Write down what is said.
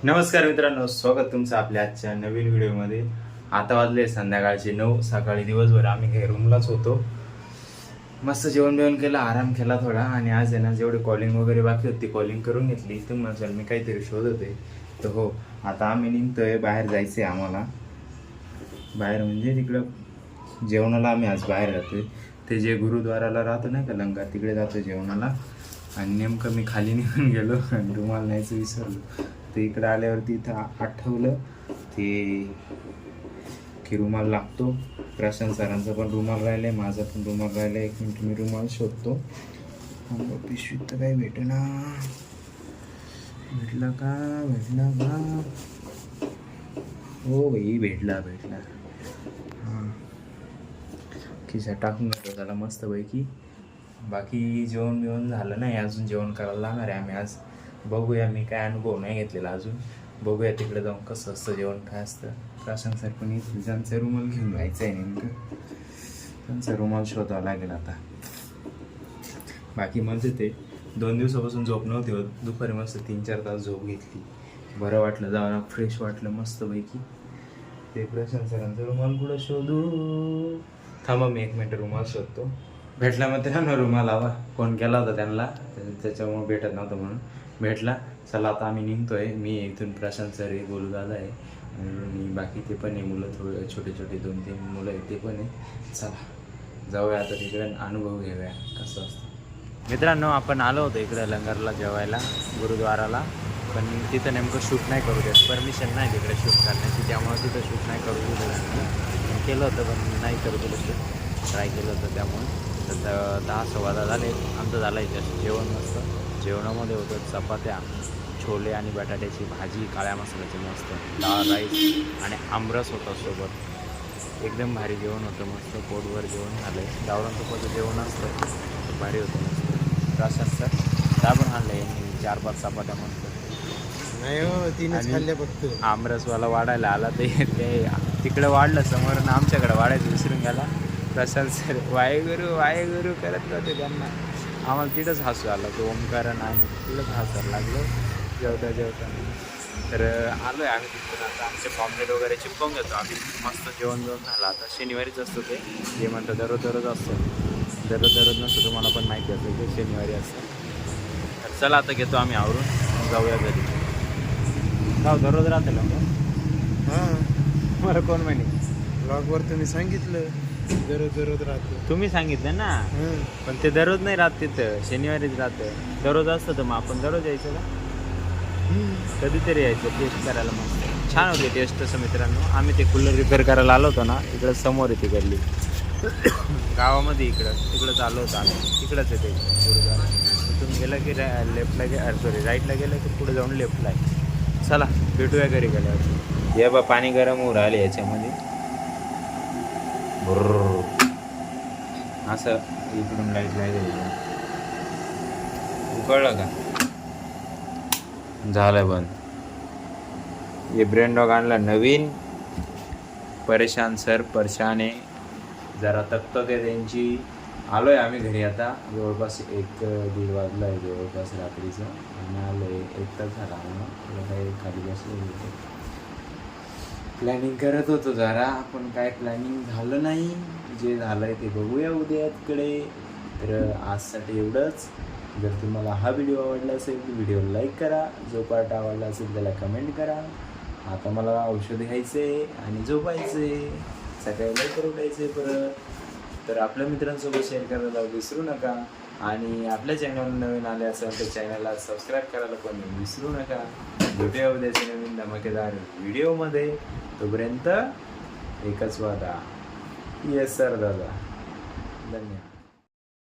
नमस्कार मित्रांनो, स्वागत तुमचं आपल्या आजच्या नवीन व्हिडिओमध्ये. आता वाजले संध्याकाळचे 9. सकाळी दिवसभर आम्ही काही रूमलाच होतो. मस्त जेवण बिवण केलं, आराम केला थोडा. आणि आज आहे ना, जेवढे कॉलिंग वगैरे बाकी होती कॉलिंग करून घेतली. तुम्हाला मी काहीतरी शोधत आहे तर हो, आता आम्ही निघतोय. बाहेर जायचं आहे आम्हाला. बाहेर म्हणजे तिकडं जेवणाला आम्ही आज बाहेर जातोय. ते जे गुरुद्वाराला राहतो नाही का लंगर, तिकडे जातो जेवणाला. आणि नेमकं मी खाली निघून गेलो आणि रुमाल न्यायचं विसरलो. ते इकडे आल्यावरती इथं आठवलं ते की रुमाल लागतो. प्रशांत सरांचा पण रुमाल राहिला आहे, माझा पण रुमाल राहिला आहे. 1 मिनिट मी रुमाल शोधतो. पिशवीत तर काही भेटेना. भेटला का? हो बाई, भेटला. हां, खिसा टाकून घेतो त्याला मस्तपैकी. बाकी जेवण झालं नाही अजून, जेवण करायला लागणार आहे आम्ही आज. बघूया, मी काय अनुभव नाही घेतलेला अजून. बघूया तिकडे जाऊन कसं असतं जेवण, काय असतं. प्रशांत सर पण ज्यांचा रुमाल घेऊन जायचं आहे नेमकं, त्यांचा रुमाल शोधावा लागेल आता. बाकी म्हणजे ते 2 दिवसापासून झोप नव्हती होत. दुपारी मस्त 3-4 तास झोप घेतली, बरं वाटलं, जाऊन फ्रेश वाटलं मस्तपैकी. ते प्रशांत सरांचा रुमाल कुठं शोधू? थांबा, मी 1 मिनिट रुमाल शोधतो. भेटला मित्रांनो रुमाल. हवा फोन केला होता त्यांना, त्याच्यामुळे भेटत नव्हतं म्हणून भेटला. चला आता आम्ही निघतोय. मी इथून प्रशांत सर आहे, गोलू दादा आहे आणि बाकी ते पण आहे मुलं, थोडे छोटे 2-3 मुलं आहेत ते पण आहे. चला जाऊया आता तिकडे, अनुभव घेऊया कसं असतं. मित्रांनो, आपण आलो होतो इकडे लंगरला जेवायला, गुरुद्वाराला. पण तिथं नेमकं शूट नाही करू देत, परमिशन नाही तिकडे शूट करण्याची. त्यामुळे तिथं शूट नाही करू दिलं. केलं होतं पण नाही करू दिलं शूट, ट्राय केलं होतं. त्यामुळे तर 10-10:15 झाले. आमचं झालं आहे जेवण मस्त. जेवणामध्ये होतं चपात्या, छोले आणि बटाट्याची भाजी, काळ्या मसाल्याची मस्त, डाळ, राईस आणि आमरस होतं सोबत. एकदम भारी जेवण होतं, मस्त पोटभर जेवण झालं आहे. गावरान तुपाचं जेवण असतं, भारी होतं मस्त. प्रशांत सर त्या पण आणलं यांनी 4-5 चपात्या मस्त. नाही हो, 3च खाल्ल्या फक्त. आमरसवाला वाढायला आला ते तिकडे वाढलं समोर आणि आमच्याकडे वाढायचं विसरून गेला. प्रशांत सर वाहेगुरु करत नव्हते त्यांना. आम्हाला तिथंच हसू आलं, तो ओमकारण आणि तिथंच हसायला लागलो जेवताना. तर आलो आहे आम्ही तिथून. आता आमचे पॉम्पलेट वगैरे चिपकवून घेतो आम्ही. मस्त जेवण झालं. आता शनिवारीच असतं ते म्हणतं दररोज असतं. दररोज नसतं, तुम्हाला पण माहिती असतं ते शनिवारी असतं. तर चला आता घेतो आम्ही आवरून, जाऊया घरी. का दररोज राहते ना? हां, मला कोण म्हणे? ब्लॉगवर तुम्ही सांगितलं दररोज राहतो. तुम्ही सांगितलं ना, पण ते दररोज नाही राहत तिथं, शनिवारीच राहतं. दररोज असतं तर मग आपण दररोज यायचं का? कधीतरी यायचं टेस्ट करायला. मस्त छान होती टेस्ट तसं मित्रांनो. आम्ही ते कूलर रिपेअर करायला आलो होतो ना, इकडं समोर येते गल्ली गावामध्ये. तिकडंच आलो होतो आम्ही. तिकडंच येते गुरुद्वारा. तिथून गेलं की लेफ्टला राईटला गेलं की पुढे जाऊन लेफ्टला आहे. चला भेटूया घरी गेल्यावर. या बा, पाणी गरम होऊ राहिले याच्यामध्ये. असं इकडून लाईट उकळलं का? झालं बंद. हे ब्रेन डॉग आणला नवीन. परेशान सर परेशाने जरा तकतक आहे त्यांची. आलो आहे आम्ही घरी आता. जवळपास 1-1:30 वाजला आहे जवळपास रात्रीचं. आणि आलो आहे 1 तास झाला आम्हाला. काही खाली बसलो होतो, प्लॅनिंग करत होतो जरा, पण काय प्लॅनिंग झालं नाही. जे झालं आहे ते बघूया उद्या तिकडे. तर आजसाठी एवढंच. जर तुम्हाला हा व्हिडिओ आवडला असेल तर व्हिडिओ लाईक करा. जो पार्ट आवडला असेल त्याला कमेंट करा. आता मला औषध घ्यायचे आणि झोपायचे, सकाळी लवकर उठायचे परत. तर आपल्या मित्रांसोबत शेअर करायला विसरू नका. आणि आपल्या चॅनल नवीन आले असेल तर चॅनलला सबस्क्राईब करायला पण विसरू नका. भेटूया उद्याच्या नवीन धमाकेदार व्हिडिओमध्ये. तोपर्यंत एकच वादा, येस सर दादा. धन्यवाद.